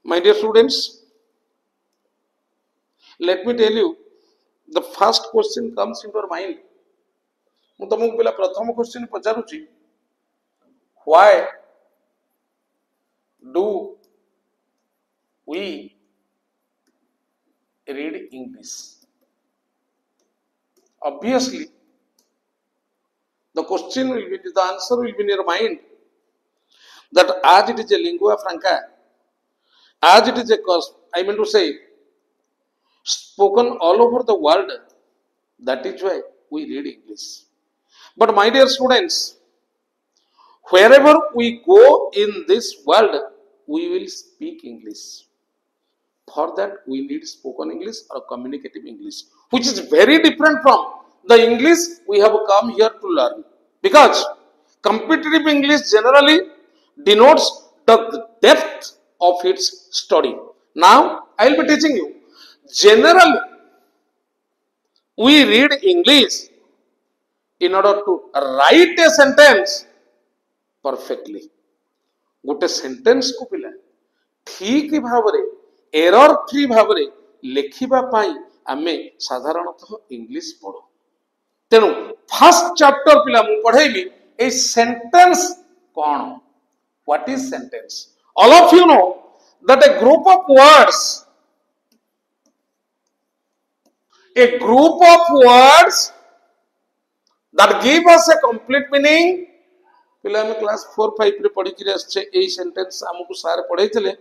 My dear students, let me tell you, the first question comes into your mind. ମୁଁ ତମକୁ ପିଲା ପ୍ରଥମ question ପଚାରୁଛି, why do we read English? Obviously, the answer will be in your mind that as it is a lingua franca, as it is spoken all over the world, that is why we read English. But my dear students, wherever we go in this world, we will speak English. For that, we need spoken English or communicative English, which is very different from the English we have come here to learn. Because competitive English generally denotes the depth of its study. Now, I will be teaching you. Generally, we read English in order to write a sentence perfectly. गोटे sentence को पिला ठीक भावरे error free भावरे लेखिबा पाई आमे साधारणतः इंग्लिश पढ़ो. तेणु फर्स्ट चैप्टर पिला मु पढ़ेबी ए सेंटेंस कोन. What is sentence? All of you know that a group of words that give us a complete meaning. पिला में क्लास 4-5 रे पढ़ी कि आछे एई सेंटेंस हमकु सार पढैतले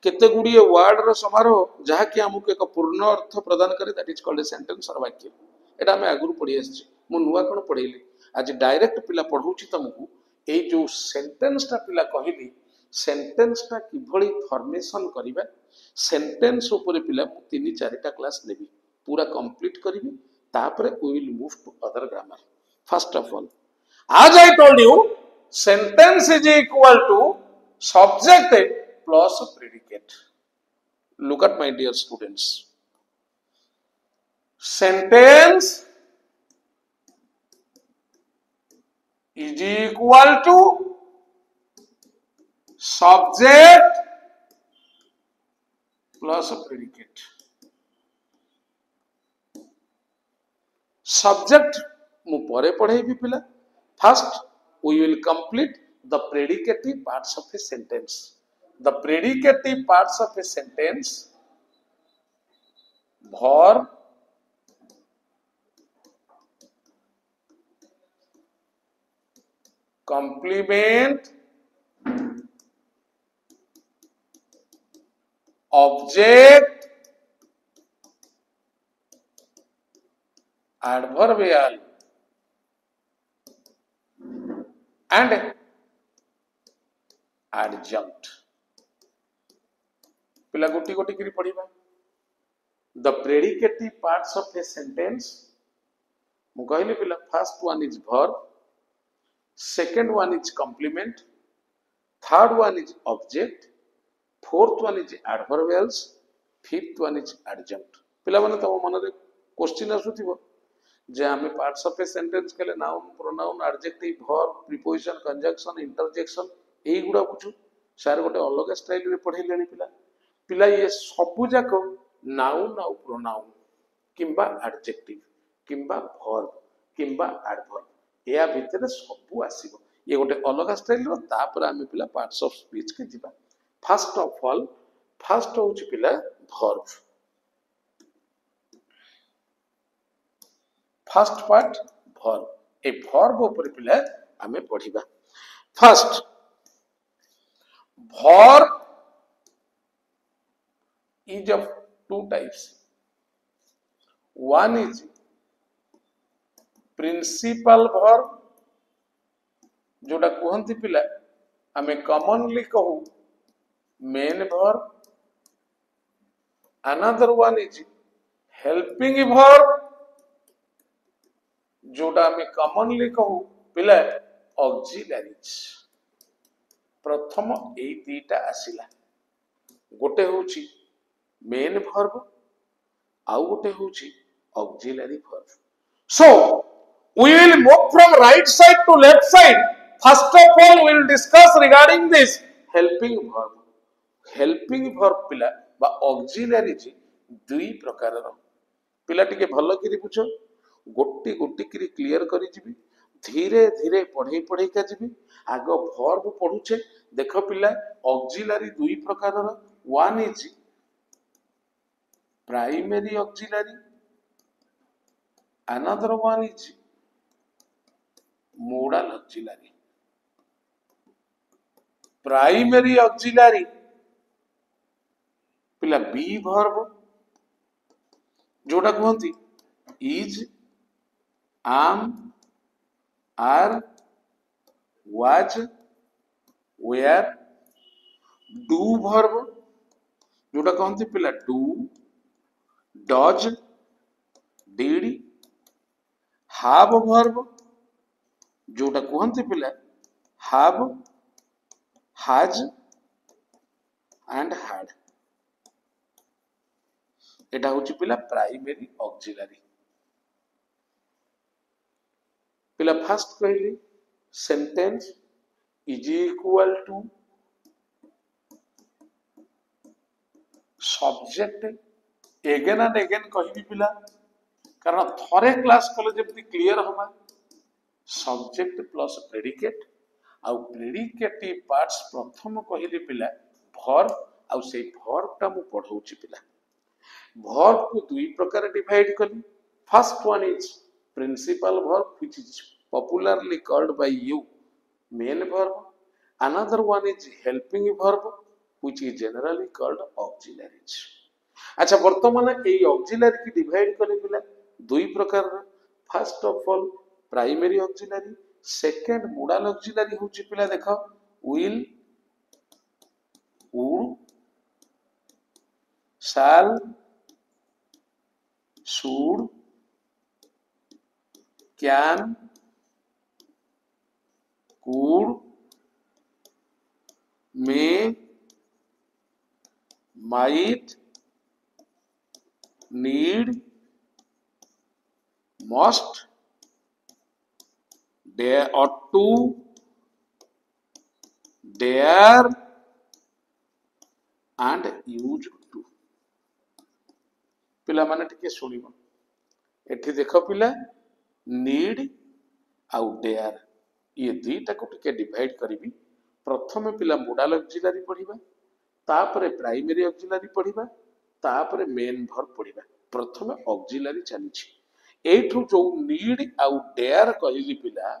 केते गुडिये वर्ड रो समारोह जहा कि हमकु एक पूर्ण अर्थ प्रदान करे. That is called a sentence और वाक्य. एटा हम आगुर पढी आछे. मु नुवा कोन पढैली आज डायरेक्ट पिला पढौची तमकु एई जो सेंटेंस ता पिला कहिली सेंटेंस ता किभଳି फॉर्मेशन करिबा. सेंटेंस ऊपर पिला मु 3-4 टा क्लास लेबी पूरा कंप्लीट करिबी. तापरे we will move to other grammar. First of all, as I told you, sentence is equal to subject plus predicate. Look at my dear students. Sentence is equal to subject plus predicate. Subject मु परे पढ़ाई भी पिला. First, we will complete the predicative parts of a sentence. The predicative parts of a sentence: verb, complement, object, adverbial, and adjunct. पिला गोटी गोटी करी पढ़िबा. The predicative parts of a sentence मु कहली पिला first one is verb, second one is complement, third one is object, fourth one is adverbials, fifth one is adjunct. पिला माने तम मन रे क्वेश्चन आसुथिबो जे आमे पार्ट्स ऑफ ए सेंटेंस केले noun, pronoun, adjective, verb, preposition, conjunction, interjection एई गुडा बुझु. सार गोटे अलग स्टाइल रे पढैलेनी पिला. पिला ये सबु जाक नाउन आउ प्रोनाउन किंबा एडजेक्टिव किंबा वर्ब किंबा एडवर्ब या भितर सबु आसीबो. ये गोटे अलग स्टाइल रो. तापर आमे पिला पार्ट्स ऑफ स्पीच के जिबा. फर्स्ट ऑफ ऑल, फर्स्ट होउची पिला वर्ब. First part verb. ए verb ऊपर पिला हमें पढ़िबा. First, verb is of two types. One is principal verb, जोटा कहंती पिला हमें commonly कहू main verb. Another one is helping verb, जोटा हमें कॉमनली कहू पिला ऑक्सिलरीज. प्रथम एई दीटा आसिला. गोटे होची मेन वर्ब आउ गोटे होची auxiliary verb. So we will move from right side to left side. First of all we will discuss regarding this helping verb. Helping verb पिला बा ऑक्सिलरी दुई प्रकार पिला टिके भल कि बुझ गोटी गोटी करी क्लियर करी जीवी धीरे धीरे पढ़े पढ़े का जीवी आग वर्ब पढ़ुचे देख पिला ऑक्सिलरी दुई प्रकार one is primary auxiliary another one is modal auxiliary primary auxiliary पिला बी वर्ब जोटा कहती is am are was were do verb जोटा कहती पिला do does did have verb जोटा कहते पिला हाव हाज एंड हाड एटा होची पिला प्राइमरी ऑक्सिलरी पिला फर्स्ट कहली sentence is equal to subject again and again कहबी पिला कारण थरे क्लास कले जब क्लियर हवा सब्जेक्ट प्लस प्रेडिकेट आउ प्रेडिकेटिव पार्ट्स प्रथम कहली पिला वर्ब आउ से वर्ब टा मु पढौची पिला वर्ब को दुई प्रकार डिवाइड कली first one is principal verb which is popularly called by you main verb another one is helping verb which is generally called auxiliaries अच्छा वर्तमान ए ऑक्सिलरी की डिवाइड करे पिला दुई प्रकार first of all primary auxiliary second modal auxiliary होची पिला देखो will would shall should can could may might need must dare ought to dare and used to पिला माने टिके सुनिबो एठी देखो पिला नीड आउ डेयर ये दुईटा को टिके डिवाइड करिबी प्रथम पिला मोडल ऑक्सिलरी पढिबा तापरे प्राइमरी ऑक्सिलरी पढिबा तापरे मेन वर्ब पढिबा प्रथम ऑक्सिलरी चलीछि एठु जो नीड आउ डेयर कहली पिला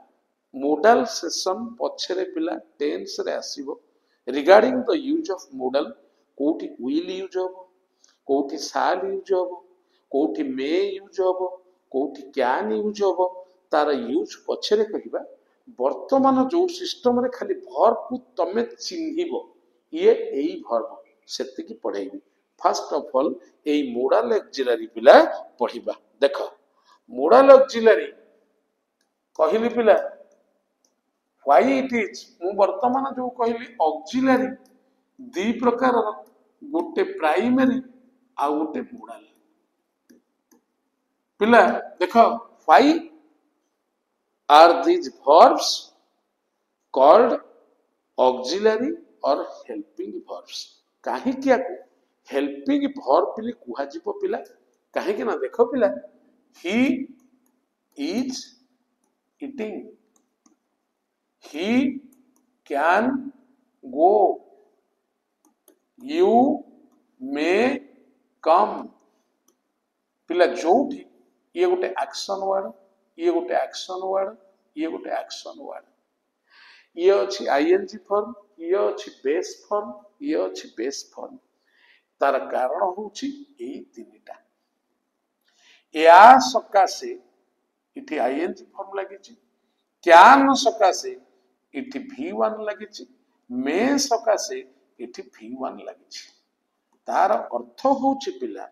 मोडल सेशन पछरे पिला टेंस रे आसीबो regarding the use of modal कोठी विल यूज होबो कोठी शैल यूज होबो कोठी मे यूज होबो कोठी कैन यूज होबो तार यूज पछरे कहिबा वर्तमान जो सिस्टम रे खाली वर्ब को तमे चिन्हिबो ये एई वर्ब सेति की पढाइबी फर्स्ट ऑफ ऑल एई मोडल ऑक्सिलरी पिला पढिबा देखो मोडल ऑक्सिलरी कहली पिला व्हाई इट इज मु वर्तमान जो कहली ऑक्सिलरी दी प्रकार गोटे प्राइमरी आ गोटे मोडल पिला देखो why are these verbs called auxiliary or helping verbs काहे किया को helping verb पिले कुहा जीवो पिला काहे कि ना देखो पिला he is eating he can go you may come पिला जोठी ये गोटे एक्शन वर्ड ये गोटे एक्शन वर्ड ये गोटे एक्शन वर्ड ये अछि आईएनजी फॉर्म ये अछि बेस फॉर्म ये अछि बेस फॉर्म तार कारण होछि एई तीनटा या सकासे इति आईएनजी फॉर्म लागिछि कैन सकासे इति v1 लागिछि मे सकासे इति v1 लागिछि तार अर्थ होछि पिला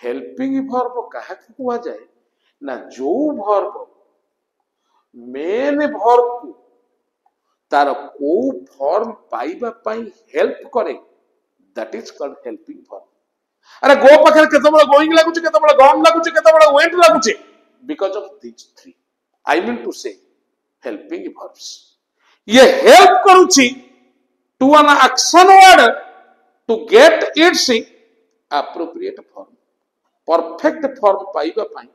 हेल्पिंग वर्ब काहा कुआ जाए ना जो वर्ब मेन वर्ब को तार को फॉर्म पाइबा पाई हेल्प करे that is called helping verb अरे गो पाखर केते बड़ गोइंग लागुचे केते बड़ गम लागुचे केते बड़ वेंट लागुचे because of this three I mean to say helping verbs ये हेल्प करूची to an action word to get its appropriate form. Perfect form पाइबा पाई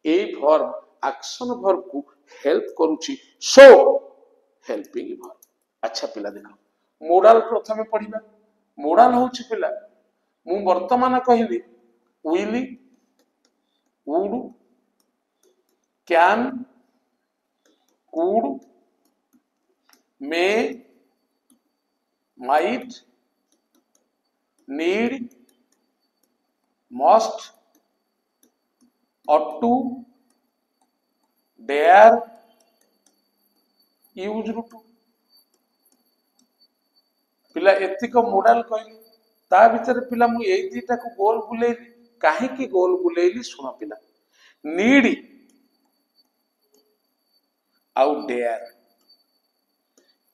ए verb action verb को help करूची, so helping verb. अच्छा पिला देखो मोडाल प्रथमे पढ़िबा। मोडाल होची पिला मु वर्तमान कहली will, would, can, could, may, might, need, must, ought to, dare, used to। पिला एतिक मोडाल कहली ता भीतर पिला मु एई दीटा को गोल बुलेली। काहे की गोल बुलेली सुन पिला। नीड आउ डेयर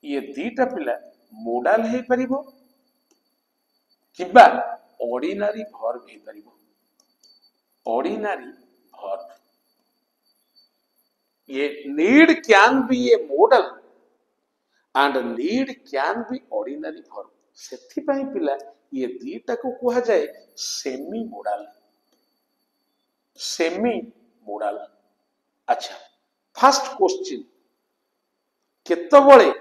ये दीटा पिला मोडाल हे परिबो किबा ऑर्डिनरी वर्ब हे परिबो। ऑर्डिनरी वर्ब ये need can be A model and need can be ordinary verb। सेथि पई पिला ये दीटा को कहा जाए सेमी मोडल। Semi model. अच्छा फर्स्ट क्वेश्चन केतबळे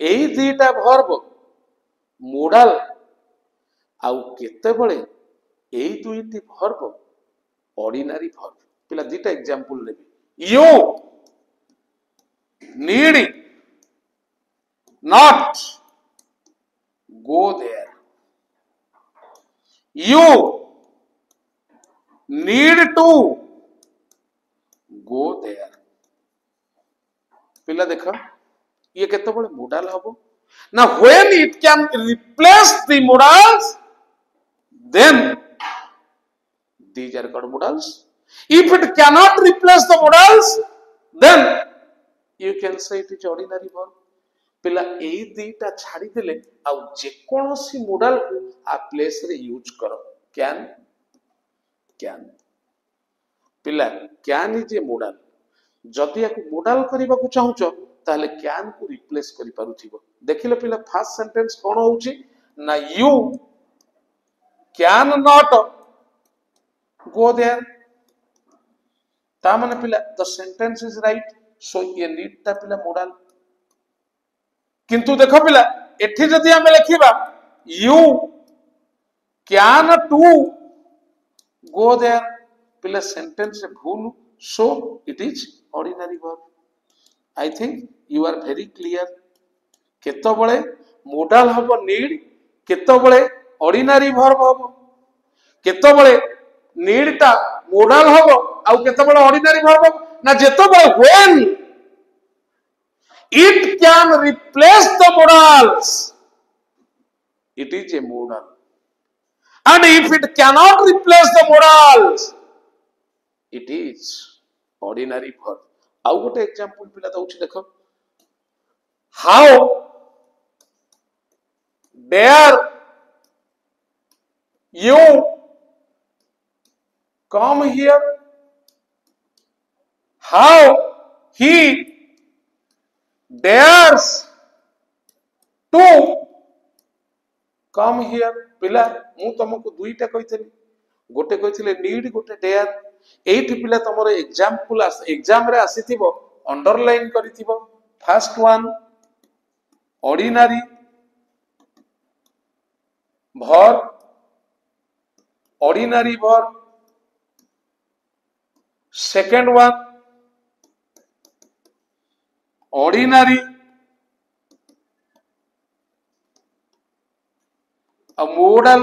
एई दीटा वर्ब मोडल आउ केतबळे एई दुईटी वर्ब ऑर्डिनरी वर्ब। पिला दीटा एग्जांपल लेबे। You need not go there। You need to go there। पिला देख ये केतबळे मोडाल हबो ना when it can replace the modals then these are called modals। if it cannot replace the modals then you can say it is ordinary verb। पिला एई दीटा छाड़ी देले आउ जे कोनोसी मोडल को आ प्लेस रे यूज करो। कैन कैन पिला कैन इज ए मोडल। जदि याकू मोडल करबा को चाहुचो ताले कैन को रिप्लेस करि पारुथिबो। देखिले पिला फर्स्ट सेंटेंस कोन होउची ना you can not go there. ता माने पिला the sentence is right so ये नीड ता पिला मोडल। किंतु देखो पिला एठी जदि हमें लिखिबा you can to go there पिला सेंटेंस से भूल so it is ordinary verb. I think you are very clear. केतबळे मोडल हबो नीड केतबळे ऑर्डिनरी वर्ब हबो केतबळे नीड ता मोडल हबो आउ केतबळे ऑर्डिनरी वर्ब हबो ना जेतबळे when it can replace the modals it is a modal and if it cannot replace the modals it is ordinary verb। आउ गोटे एग्जांपल पिला दउछि देखो how dare you come here। how he dares to come here। पिला मु तुमको दुईटा कहितली गोटे कहितले need गोटे डेयर। एठी पिला तमरो एग्जांपल एग्जाम रे आसीथिबो अंडरलाइन करिथिबो। First one ordinary verb ordinary verb. Second one ordinary a modal